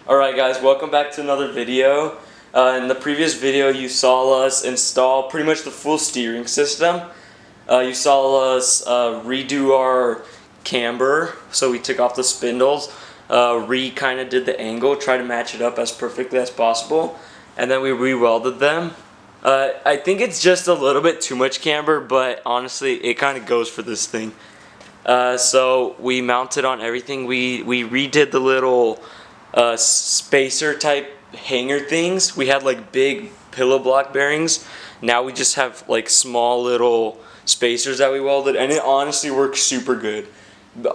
Alright guys, welcome back to another video. In the previous video you saw us install pretty much the full steering system. You saw us redo our camber, so we took off the spindles, kinda did the angle, try to match it up as perfectly as possible, and then we re-welded them. I think it's just a little bit too much camber, but honestly it kinda goes for this thing. So we mounted on everything. We redid the little spacer type hanger things. We had like big pillow block bearings. Now we just have like small little spacers that we welded, and it honestly works super good.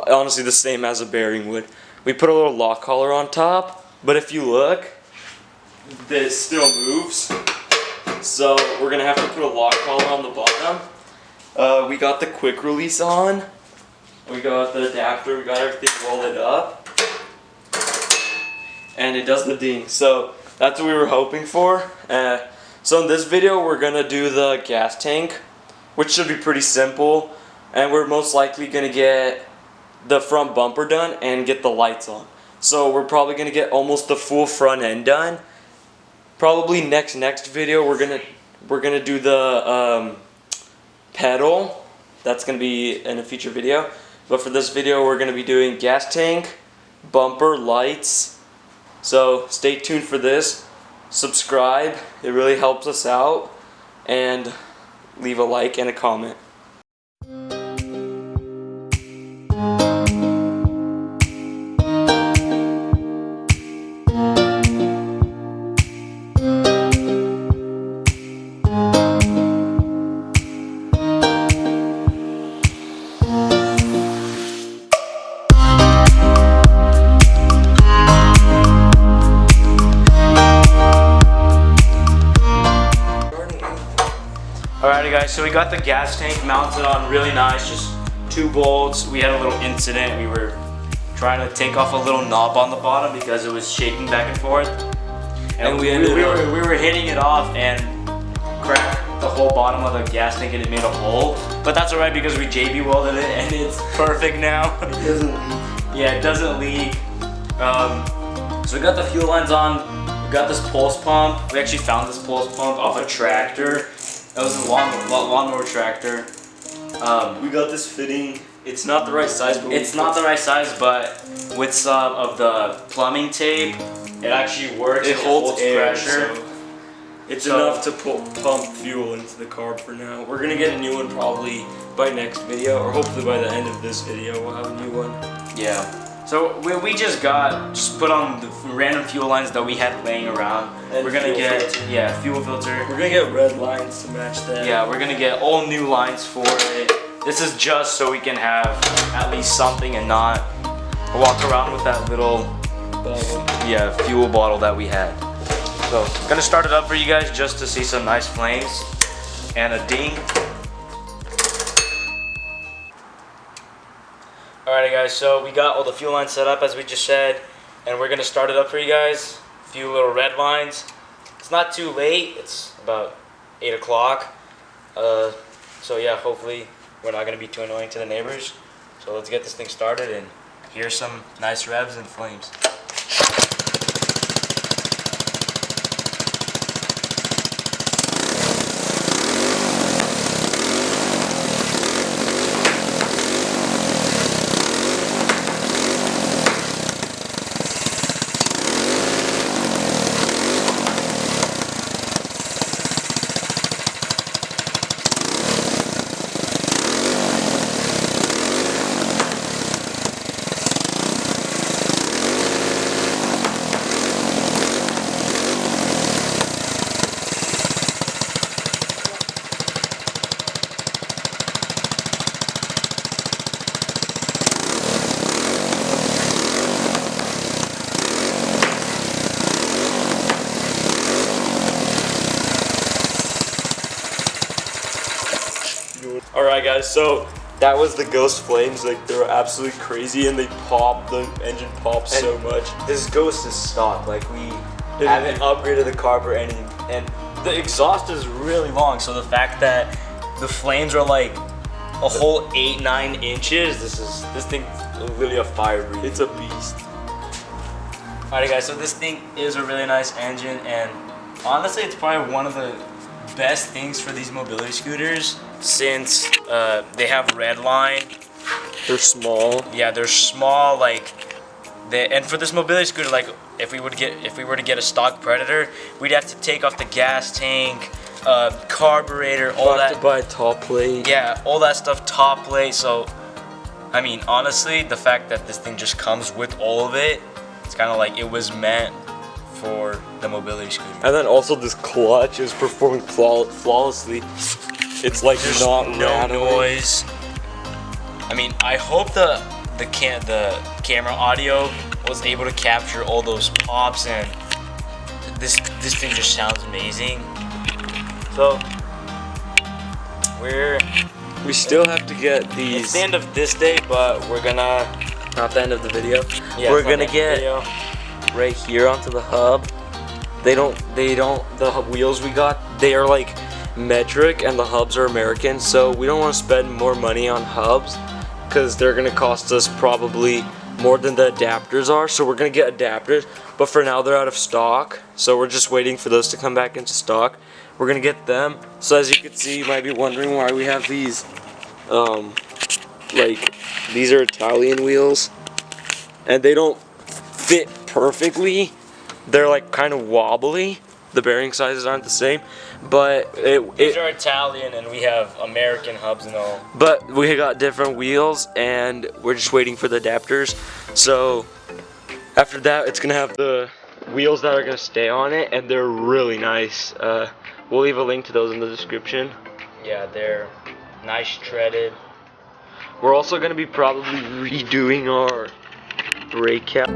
Honestly, the same as a bearing would. We put a little lock collar on top, but if you look, this still moves. So we're gonna have to put a lock collar on the bottom. We got the quick release on. We got the adapter. We got everything welded up. And it does the ding, so that's what we were hoping for. So in this video we're gonna do the gas tank, which should be pretty simple, and we're most likely gonna get the front bumper done and get the lights on. So we're probably gonna get almost the full front end done. Probably next video we're gonna do the pedal. That's gonna be in a future video. But for this video we're gonna be doing gas tank, bumper, lights. So stay tuned for this, subscribe, it really helps us out, and leave a like and a comment. Alrighty guys, so we got the gas tank mounted on really nice, just 2 bolts. We had a little incident. We were trying to take off a little knob on the bottom because it was shaking back and forth. And we were hitting it off and cracked the whole bottom of the gas tank and it made a hole. But that's alright because we JB welded it and it's perfect now. It doesn't leak. Yeah, it doesn't leak. So we got the fuel lines on. We got this pulse pump. We actually found this pulse pump off a tractor. That was a lawnmower tractor. We got this fitting. It's not the right size, but with some of the plumbing tape, it actually works. It holds air, pressure. So it's enough to pump fuel into the carb for now. We're gonna get a new one probably by next video, or hopefully by the end of this video we'll have a new one. Yeah. So we just put on the random fuel lines that we had laying around. And we're gonna get fuel filter. We're gonna get red lines to match that. Yeah, we're gonna get all new lines for it. This is just so we can have at least something and not walk around with that little fuel bottle that we had. So gonna start it up for you guys just to see some nice flames and a ding. Alrighty guys, so we got all the fuel lines set up as we just said, and we're gonna start it up for you guys. A few little red lines. It's not too late, it's about 8 o'clock. So yeah, hopefully we're not gonna be too annoying to the neighbors. So let's get this thing started and here's some nice revs and flames. Alright guys, so that was the Ghost flames. Like, they were absolutely crazy and they popped, the engine popped so much. This Ghost is stock, like we haven't upgraded the carb or anything. And the exhaust is really long, so the fact that the flames are like a whole 8-9 inches, this thing's literally a fire breathing. It's a beast. Alright guys, so this thing is a really nice engine, and honestly it's probably one of the best things for these mobility scooters since they have red line. They're small. Yeah, they're small, like and for this mobility scooter, like if we were to get a stock Predator, we'd have to take off the gas tank, carburetor, all that. To buy a top plate. Yeah, all that stuff, top plate. So I mean, honestly, the fact that this thing just comes with all of it, it's kind of like it was meant for the mobility scooter. And then also this clutch is performing flawlessly. It's like There's not no rattling. noise. I mean, I hope the camera audio was able to capture all those pops, and this thing just sounds amazing. So we still have to get these. It's the end of this day, but we're gonna Not the end of the video. yeah, We're it's not gonna the get video. right here onto the hub. The wheels we got, they are like metric and the hubs are American, so we don't want to spend more money on hubs because they're gonna cost us probably more than the adapters are. So we're gonna get adapters, but for now they're out of stock, so we're just waiting for those to come back into stock. We're gonna get them. So as you can see, you might be wondering why we have these like these are Italian wheels and they don't fit perfectly. They're like kind of wobbly. The bearing sizes aren't the same, but These are Italian and we have American hubs and all. but we got different wheels and we're just waiting for the adapters. So after that, it's gonna have the wheels that are gonna stay on it, and they're really nice. We'll leave a link to those in the description. Yeah, they're nice treaded. We're also gonna be probably redoing our brake cap.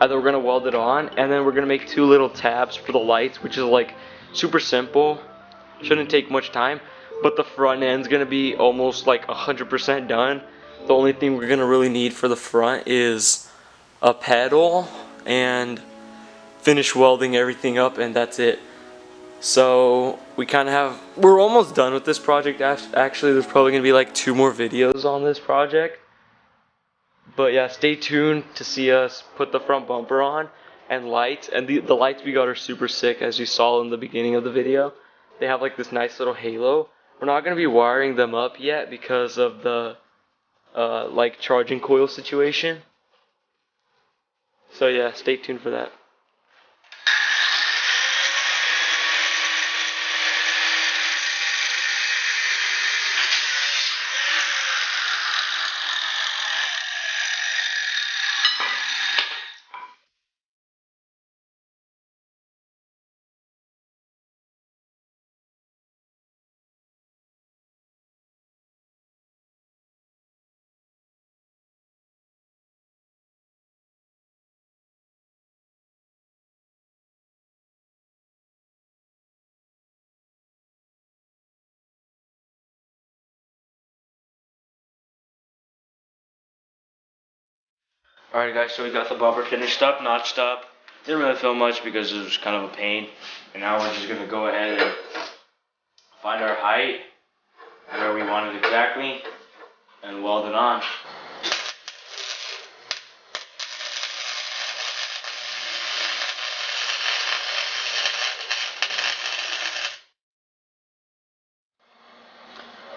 And then we're gonna weld it on, and then we're gonna make two little tabs for the lights, which is like super simple, shouldn't take much time, but the front end's gonna be almost like 100% done. The only thing we're gonna really need for the front is a pedal and finish welding everything up, and that's it. So we're almost done with this project. Actually, there's probably gonna be like 2 more videos on this project. But yeah, stay tuned to see us put the front bumper on and lights. And the lights we got are super sick, as you saw in the beginning of the video. They have like this nice little halo. We're not going to be wiring them up yet because of the like charging coil situation. So yeah, stay tuned for that. Alright guys, so we got the bumper finished up, notched up. Didn't really film much because it was kind of a pain. And now we're just going to go ahead and find our height, where we want it exactly, and weld it on.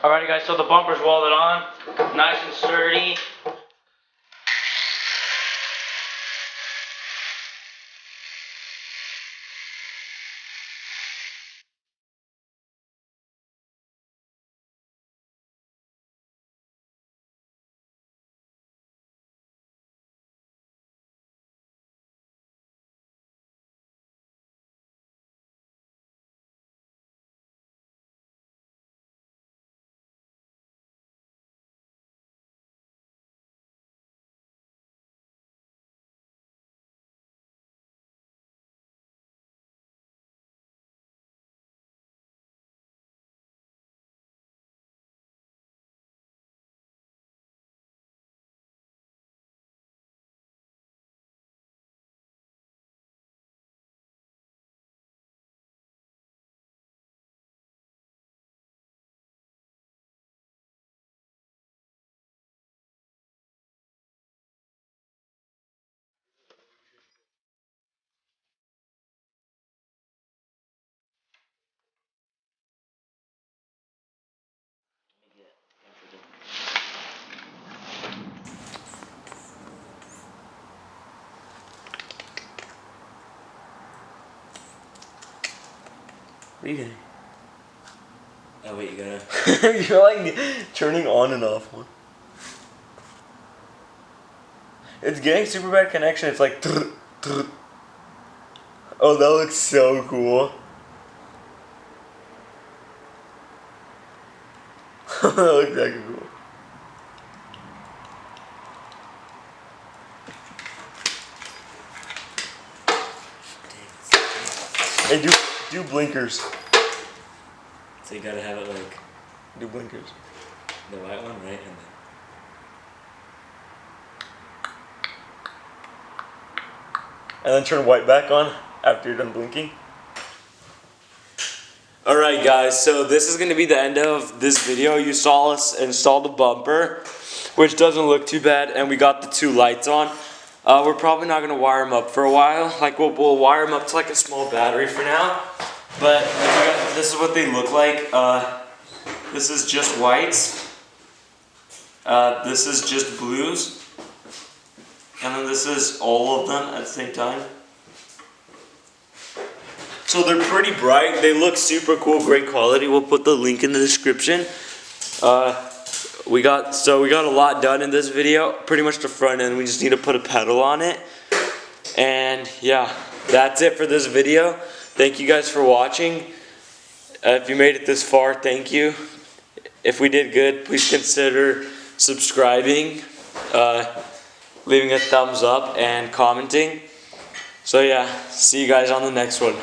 Alrighty guys, so the bumper's welded on, nice and sturdy. What are you doing? Oh wait, you gotta... You're like turning on and off one. It's getting super bad connection, it's like... Oh, that looks so cool. That looks actually cool. Hey, do blinkers. So you gotta have it like... Do blinkers. The white one, right? And then turn white back on after you're done blinking. Alright guys, so this is going to be the end of this video. You saw us install the bumper, which doesn't look too bad, and we got the two lights on. We're probably not going to wire them up for a while. Like we'll wire them up to like a small battery for now. But this is what they look like. This is just whites. This is just blues. And then this is all of them at the same time. So they're pretty bright. They look super cool, great quality. We'll put the link in the description. We got a lot done in this video. Pretty much the front end. We just need to put a pedal on it. And yeah, that's it for this video. Thank you guys for watching. If you made it this far, thank you. If we did good, please consider subscribing, leaving a thumbs up, and commenting. So yeah, see you guys on the next one.